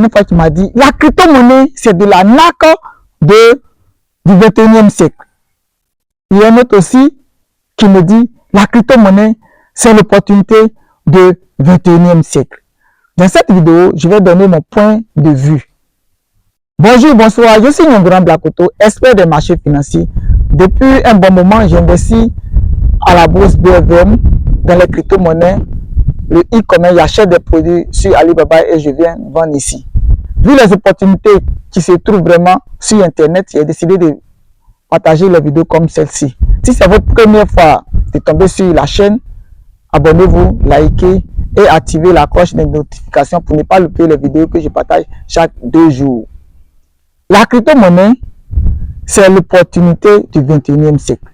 une fois qui m'a dit, la crypto-monnaie, c'est de la naque du 21e siècle. Il y a un autre aussi qui me dit, la crypto-monnaie, c'est l'opportunité du 21e siècle. Dans cette vidéo, je vais donner mon point de vue. Bonjour, bonsoir, je suis Nyongran Blakoto, expert des marchés financiers. Depuis un bon moment, j'investis à la bourse BFM dans les crypto-monnaies, le e-commerce, j'achète des produits sur Alibaba et je viens vendre ici. Vu les opportunités qui se trouvent vraiment sur Internet, j'ai décidé de partager les vidéos comme celle-ci. Si c'est votre première fois de tomber sur la chaîne, abonnez-vous, likez et activez la cloche des notifications pour ne pas louper les vidéos que je partage chaque 2 jours. La crypto-monnaie, c'est l'opportunité du 21e siècle.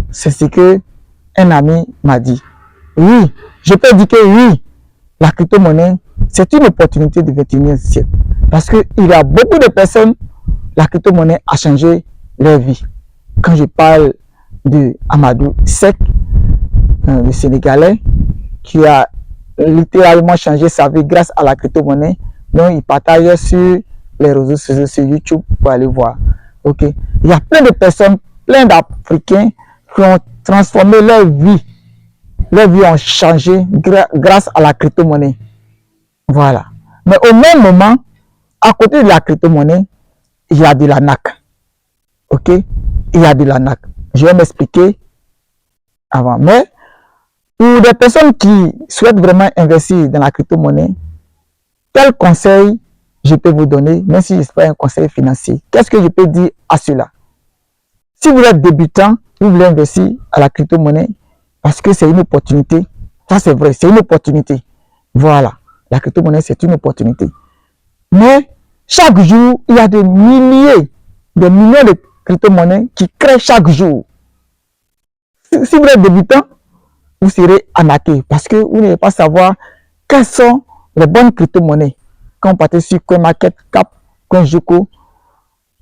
C'est ce que un ami m'a dit. Oui, je peux dire que oui, la crypto-monnaie, c'est une opportunité du 21e siècle. Parce qu'il y a beaucoup de personnes, la crypto-monnaie a changé leur vie. Quand je parle de Amadou Seck, le Sénégalais, qui a littéralement changé sa vie grâce à la crypto-monnaie, dont il partage sur les réseaux sociaux, sur YouTube, pour aller voir. Ok, il y a plein de personnes, plein d'Africains qui ont transformé leur vie. Leurs vies ont changé grâce à la crypto-monnaie. Voilà. Mais au même moment, à côté de la crypto-monnaie, il y a de la NAC. Ok? Il y a de la NAC. Je vais m'expliquer avant. Mais pour des personnes qui souhaitent vraiment investir dans la crypto-monnaie, quel conseil je peux vous donner, même si ce n'est pas un conseil financier? Qu'est-ce que je peux dire à cela? Si vous êtes débutant, vous voulez investir à la crypto-monnaie, parce que c'est une opportunité. Ça, c'est vrai, c'est une opportunité. Voilà. La crypto-monnaie, c'est une opportunité. Mais chaque jour, il y a des milliers, des millions de crypto-monnaies qui créent chaque jour. Si vous êtes débutant, vous serez arnaqué parce que vous n'allez pas savoir quelles sont les bonnes crypto-monnaies. Quand on partait sur CoinMarketCap, CoinGecko,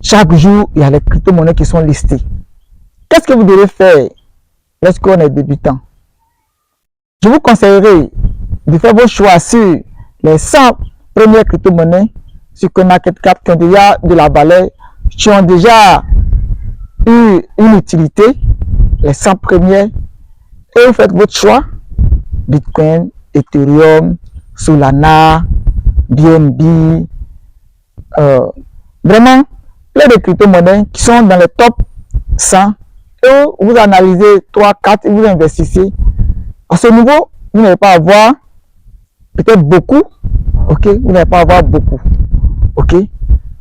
chaque jour, il y a les crypto-monnaies qui sont listées. Qu'est-ce que vous devez faire lorsqu'on est débutant? Je vous conseillerais de faire vos choix sur les 100 premières crypto-monnaies sur CoinMarketCap qui ont déjà de la valeur, qui ont déjà eu une utilité, les 100 premières, et vous faites votre choix. Bitcoin, Ethereum, Solana, BNB, vraiment plein de crypto-monnaies qui sont dans les top 100. Et vous analysez 3, 4 et vous investissez. À ce niveau, vous n'allez pas avoir peut-être beaucoup. Ok, vous n'allez pas avoir beaucoup. Ok,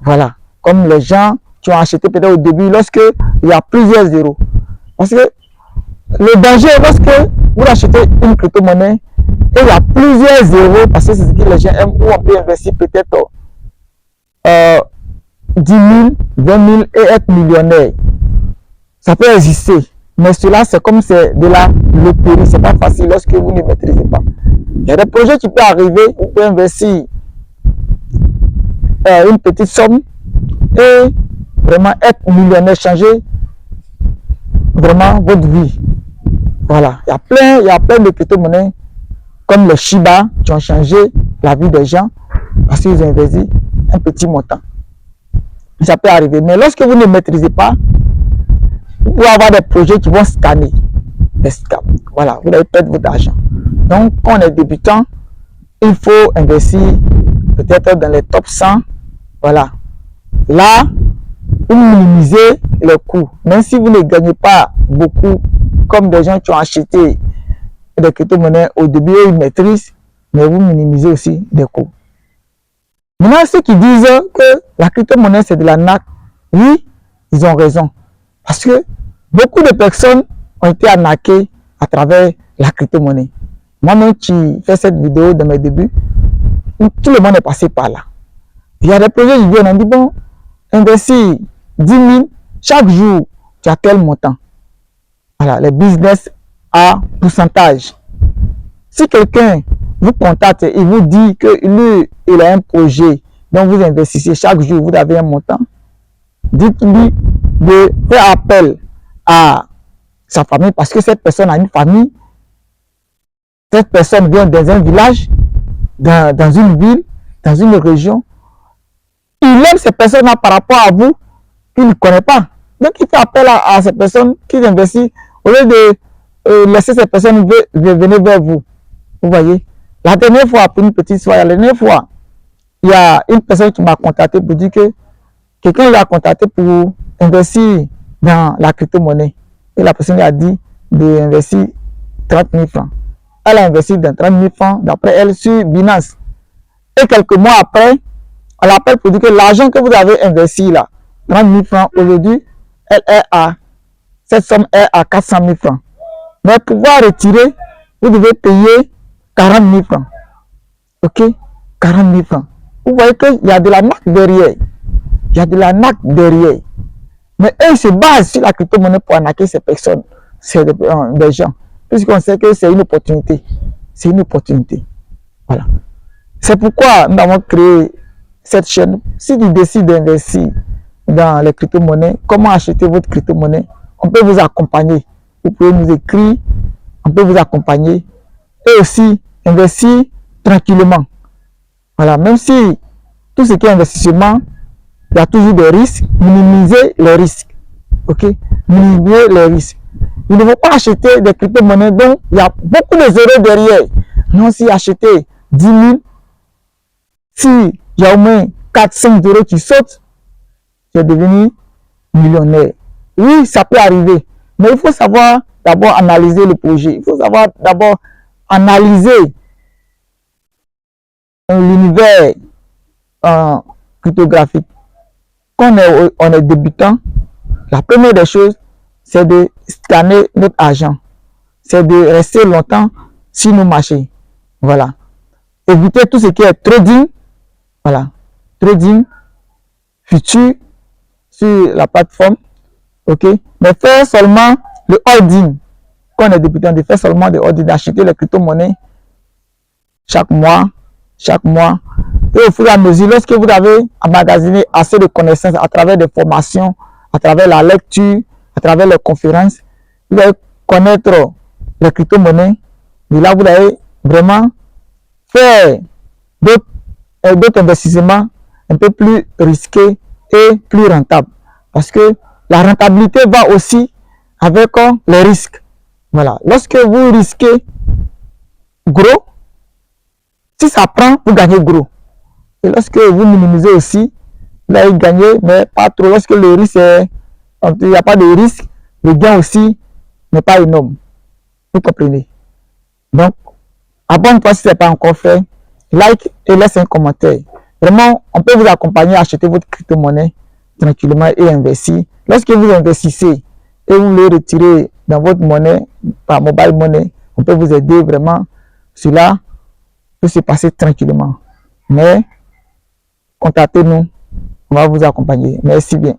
voilà. Comme les gens qui ont acheté peut-être au début, lorsque il y a plusieurs zéros. Parce que le danger, lorsque vous achetez une crypto-monnaie et il y a plusieurs zéros, parce que c'est ce que les gens aiment, où on peut investir peut-être 10 000, 20 000 et être millionnaire. Ça peut exister, mais cela c'est comme c'est de la loterie, c'est pas facile lorsque vous ne maîtrisez pas. Il y a des projets qui peuvent arriver, vous pouvez investir une petite somme et vraiment être millionnaire, changer vraiment votre vie. Voilà, il y a plein de crypto-monnaies comme le Shiba qui ont changé la vie des gens parce qu'ils ont investi un petit montant. Ça peut arriver, mais lorsque vous ne maîtrisez pas, vous pouvez avoir des projets qui vont scanner. Voilà, vous allez perdre votre argent. Donc, quand on est débutant, il faut investir peut-être dans les top 100. Voilà. Là, vous minimisez les coûts. Même si vous ne gagnez pas beaucoup, comme des gens qui ont acheté des crypto-monnaies au début, ils maîtrisent, mais vous minimisez aussi des coûts. Maintenant, ceux qui disent que la crypto-monnaie, c'est de la NAC, oui, ils ont raison. Parce que beaucoup de personnes ont été arnaquées à travers la crypto-monnaie. Moi-même qui fais cette vidéo de mes débuts, tout le monde est passé par là. Il y a des projets qui viennent, on dit bon, investir 10 000 chaque jour, tu as tel montant. Voilà, les business à pourcentage. Si quelqu'un vous contacte et vous dit qu'il a un projet dont vous investissez chaque jour, vous avez un montant, dites-lui de faire appel à sa famille parce que cette personne a une famille. Cette personne vient dans un village, dans une ville, dans une région. il aime ces personnes-là par rapport à vous qu'il ne connaît pas. Donc, il fait appel à ces personnes qui investissent au lieu de laisser ces personnes venir vers vous. Vous voyez? La dernière fois, pour une petite histoire, la dernière fois, il y a une personne qui m'a contacté pour dire que quelqu'un l'a contacté pour investir dans la crypto-monnaie. Et la personne lui a dit d'investir 30 000 francs. Elle a investi dans 30 000 francs, d'après elle, sur Binance. Et quelques mois après, on l'appelle pour dire que l'argent que vous avez investi là, 30 000 francs, aujourd'hui, cette somme est à 400 000 francs. Mais pour pouvoir retirer, vous devez payer 40 000 francs. Ok? 40 000 francs. Vous voyez qu'il y a de la naque derrière. Il y a de la naque derrière. Mais eux, ils se basent sur la crypto-monnaie pour arnaquer ces personnes, des gens. Puisqu'on sait que c'est une opportunité. C'est une opportunité. Voilà. C'est pourquoi nous avons créé cette chaîne. Si tu décides d'investir dans les crypto-monnaies, comment acheter votre crypto-monnaie, on peut vous accompagner. Vous pouvez nous écrire, on peut vous accompagner. Et aussi, investir tranquillement. Voilà. Même si tout ce qui est investissement, il y a toujours des risques, minimiser les risques. Ok? Minimiser les risques. Il ne faut pas acheter des crypto-monnaies dont il y a beaucoup de zéros derrière. Non, si acheter 10 000, si il y a au moins 4-5 euros qui sautent, tu es devenu millionnaire. Oui, ça peut arriver. Mais il faut savoir d'abord analyser le projet. Il faut savoir d'abord analyser l'univers cryptographique. Quand on est débutant, la première des choses, c'est de scanner notre argent. C'est de rester longtemps sur nos marchés. Voilà. Éviter tout ce qui est trading. Voilà. Trading, futur sur la plateforme. Ok. Mais faire seulement le holding. Quand on est débutant, de faire seulement le holding, d'acheter les crypto-monnaies chaque mois. Et au fur et à mesure, lorsque vous avez emmagasiné assez de connaissances à travers des formations, à travers la lecture, à travers les conférences, vous allez connaître les crypto-monnaies. Et là, vous allez vraiment faire d'autres investissements un peu plus risqués et plus rentables. Parce que la rentabilité va aussi avec les risques. Voilà. Lorsque vous risquez gros, si ça prend, vous gagnez gros. Et lorsque vous minimisez aussi, vous allez gagner, mais pas trop. Lorsque le risque est, il n'y a pas de risque, le gain aussi n'est pas énorme. Vous comprenez? Donc, abonne-toi si ce n'est pas encore fait. Like et laisse un commentaire. Vraiment, on peut vous accompagner à acheter votre crypto-monnaie tranquillement et investir. Lorsque vous investissez et vous voulez retirer dans votre monnaie, par mobile money, on peut vous aider vraiment. Cela peut se passer tranquillement. Mais contactez-nous, on va vous accompagner. Merci bien.